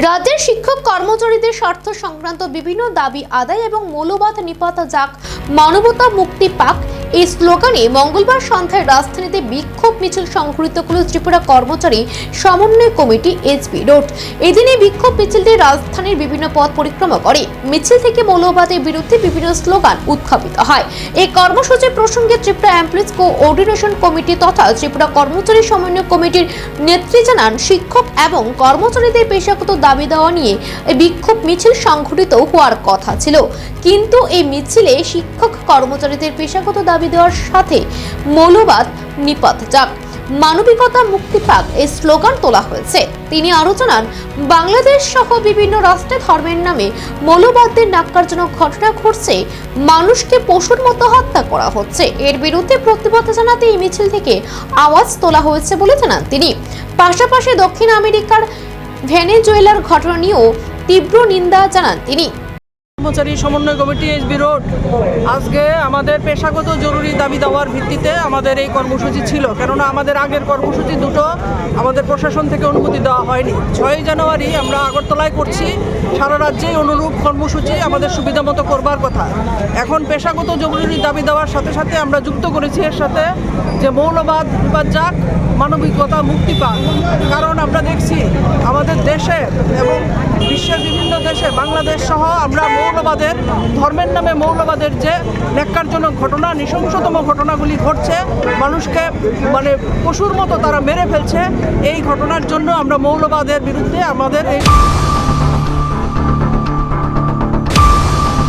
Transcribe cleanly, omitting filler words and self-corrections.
রাজ্যের শিক্ষক কর্মচারীদের স্বার্থ সংক্রান্ত বিভিন্ন দাবি আদায় এবং মৌলবাদ নিপাত যাক, মানবতা মুক্তি পাক এই স্লোগানে মঙ্গলবার সন্ধ্যায় রাজধানীতে বিক্ষোভ মিছিল সংঘটিত হল ত্রিপুরা কর্মচারী সমন্বয় কমিটি এসবি রোড। এদিন এই বিক্ষোভ মিছিলটি রাজধানীর বিভিন্ন পথ পরিক্রমা করে। মিছিল থেকে মৌলবাদের বিরুদ্ধে বিভিন্ন স্লোগান উত্থাপিত হয়। এই কর্মসূচি প্রসঙ্গে ত্রিপুরা এমপ্লয়িজ কোঅর্ডিনেশন কমিটি তথা ত্রিপুরা কর্মচারী সমন্বয় কমিটির নেত্রী জানান, শিক্ষক এবং কর্মচারীদের পেশাগত দাবি দেওয়া নিয়ে এই বিক্ষোভ মিছিল সংঘটিত হওয়ার কথা ছিল, কিন্তু এই মিছিলে শিক্ষক কর্মচারীদের পেশাগত দাবি দেওয়ার সাথে মৌলবাদ নিপাত যাক, মানবিকতা মুক্তি পাক এই স্লোগান তোলা হয়েছে। তিনি আরো জানান, বাংলাদেশ সহ বিভিন্ন রাষ্ট্রে ধর্মের নামে মৌলবাদদের ন্যাক্কারজনক ঘটনা ঘটছে, মানুষকে পশুর মতো হত্যা করা হচ্ছে। এর বিরুদ্ধে প্রতিবাদ জানাতে এই মিছিল থেকে আওয়াজ তোলা হয়েছে বলে জানান তিনি। পাশাপাশি দক্ষিণ আমেরিকার ভেনেজুয়েলার ঘটনা নিয়েও তীব্র নিন্দা জানান তিনি। কর্মচারী সমন্বয় কমিটি এসবি রোড আজকে আমাদের পেশাগত জরুরি দাবি দেওয়ার ভিত্তিতে আমাদের এই কর্মসূচি ছিল, কেননা আমাদের আগের কর্মসূচি দুটো আমাদের প্রশাসন থেকে অনুমতি দেওয়া হয়নি। 6 জানুয়ারি আমরা আগরতলায় করছি, সারা রাজ্যেই অনুরূপ কর্মসূচি আমাদের সুবিধা মতো করবার কথা। এখন পেশাগত জরুরি দাবি দেওয়ার সাথে সাথে আমরা যুক্ত করেছি এর সাথে যে মৌলবাদ নিপাত যাক, মানবিকতা মুক্তি পাক। কারণ আমরা দেখছি আমাদের দেশে এবং বিশ্বের বিভিন্ন দেশে, বাংলাদেশ সহ আমরা মৌলবাদের, ধর্মের নামে মৌলবাদের যে ন্যাক্কারজনক ঘটনা, নৃশংসতম ঘটনাগুলি ঘটছে, মানুষকে পশুর মতো তারা মেরে ফেলছে, এই ঘটনার জন্য আমরা মৌলবাদের বিরুদ্ধে আমাদের এই